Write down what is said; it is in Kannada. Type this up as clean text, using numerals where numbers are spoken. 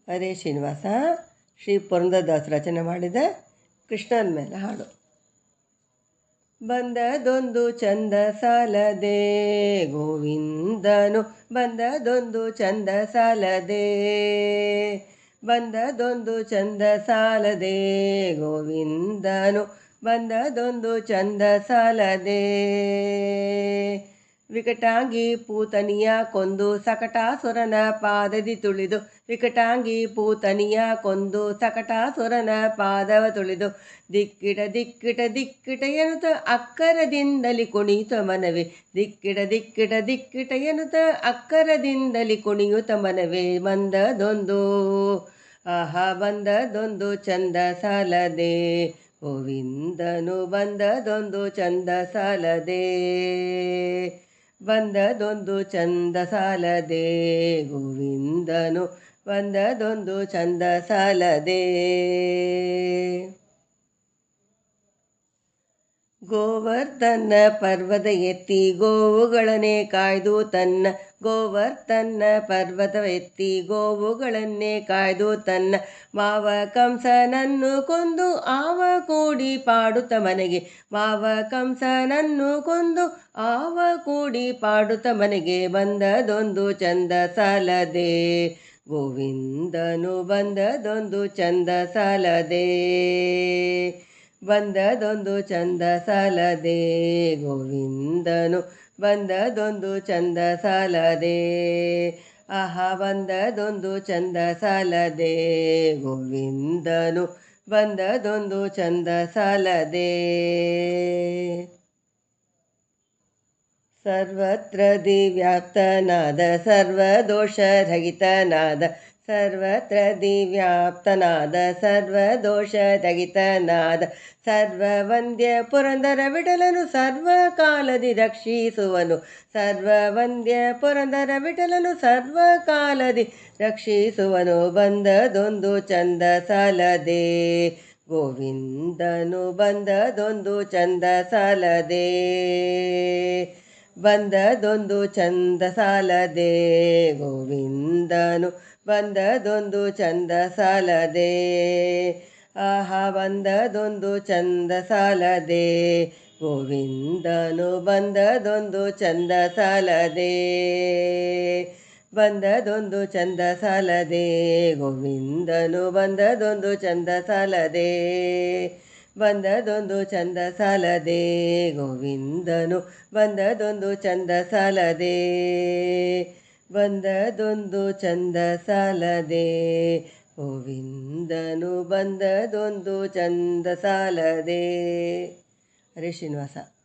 ಹರೇ ಶ್ರೀನಿವಾಸ. ಶ್ರೀ ಪುರಂದರದಾಸರು ರಚನೆ ಮಾಡಿದ ಕೃಷ್ಣನ ಮೇಲೆ ಹಾಡು. ಬಂದದೊಂದು ಚಂದ ಸಾಲದೆ ಗೋವಿಂದನು, ಬಂದದೊಂದು ಚಂದ ಸಾಲದೆ, ಬಂದದೊಂದು ಚಂದ ಸಾಲದೆ ಗೋವಿಂದನು, ಬಂದದೊಂದು ಚಂದ ಸಾಲದೆ. ವಿಕಟಾಂಗಿ ಪೂತನಿಯ ಕೊಂದು ಸಕಟಾಸುರನ ಪಾದದಿ ತುಳಿದು, ವಿಕಟಾಂಗಿ ಪೂತನಿಯ ಕೊಂದು ಸಕಟಾಸುರನ ಪಾದವ ತುಳಿದು, ದಿಕ್ಕಿಟ ದಿಕ್ಕಿಟ ದಿಕ್ಕಿಟ ಎನ್ನುತ್ತ ಅಕ್ಕರದಿಂದಲಿ ಕುಣಿಯುತ್ತ ಮನವೇ, ದಿಕ್ಕಿಟ ದಿಕ್ಕಿಟ ದಿಕ್ಕಿಟ ಎನ್ನುತ್ತ ಅಕ್ಕರದಿಂದಲಿ ಕುಣಿಯುತ್ತ ಮನವೇ. ಬಂದದೊಂದು ಆಹಾ ಬಂದದೊಂದು ಚಂದ ಸಾಲದೆ ಗೋವಿಂದನು, ಬಂದದೊಂದು ಚಂದ ಸಾಲದೆ, ಬಂದದೊಂದು ಚಂದ ಸಾಲದೆ ಗೋವಿಂದನು, ಬಂದದೊಂದು ಚಂದ ಸಾಲದೆ. ಗೋವರ್ಧನ ಪರ್ವತ ಎತ್ತಿ ಗೋವುಗಳನ್ನೇ ಕಾಯ್ದು ತನ್ನ, ಗೋವರ್ಧನ ಪರ್ವತ ಎತ್ತಿ ಗೋವುಗಳನ್ನೇ ಕಾಯ್ದು ತನ್ನ, ಮಾವ ಕಂಸನನ್ನು ಕೊಂದು ಆವ ಕೂಡಿ ಪಾಡುತ್ತ ಮನೆಗೆ, ಮಾವ ಕಂಸನನ್ನು ಕೊಂದು ಆವ ಕೂಡಿ ಪಾಡುತ್ತ ಮನೆಗೆ. ಬಂದದೊಂದು ಚಂದ ಸಾಲದೆ ಗೋವಿಂದನು, ಬಂದದೊಂದು ಚಂದ ಸಾಲದೆ, ಬಂದದೊಂದು ಚಂದ ಸಾಲದೆ ಗೋವಿಂದನು, ಬಂದದೊಂದು ಚಂದ ಸಾಲದೆ. ಆಹಾ ಬಂದದೊಂದು ಚಂದ ಸಾಲದೆ ಗೋವಿಂದನು, ಬಂದದೊಂದು ಚಂದ ಸಾಲದೆ. ಸರ್ವತ್ರ ದಿವ್ಯಾಪ್ತನಾದ ಸರ್ವದೋಷರಹಿತನಾದ, ಸರ್ವತ್ರ ದಿವ್ಯಾಪ್ತನಾದ ಸರ್ವದೋಷರಹಿತನಾದ, ಸರ್ವವಂದ್ಯ ಪುರಂದರ ವಿಠಲನು ಸರ್ವಕಾಲದಿ ರಕ್ಷಿಸುವನು, ಸರ್ವವಂದ್ಯ ಪುರಂದರ ವಿಠಲನು ಸರ್ವಕಾಲದಿ ರಕ್ಷಿಸುವನು. ಬಂದದೊಂದು ಚಂದ ಸಾಲದೆ ಗೋವಿಂದನು, ಬಂದದೊಂದು ಚಂದ ಸಾಲದೆ, ಬಂದದೊಂದು ಚಂದ ಸಾಲದೆ ಗೋವಿಂದನು, ಬಂದದೊಂದು ಚಂದ ಸಾಲದೆ. ಆಹಾ ಬಂದದೊಂದು ಚಂದ ಸಾಲದೆ ಗೋವಿಂದನು, ಬಂದದೊಂದು ಚಂದ ಸಾಲದೆ, ಬಂದದೊಂದು ಚಂದ ಸಾಲದೆ ಗೋವಿಂದನು, ಬಂದದೊಂದು ಚಂದ ಸಾಲದೆ, ಬಂದದೊಂದು ಚಂದ ಸಾಲದೆ ಗೋವಿಂದನು, ಬಂದದೊಂದು ಚಂದ ಸಾಲದೆ, ಬಂದದೊಂದು ಚಂದ ಸಾಲದೆ ಗೋವಿಂದನು, ಬಂದದೊಂದು ಚಂದ ಸಾಲದೆ. ಹರೇ ಶ್ರೀನಿವಾಸ.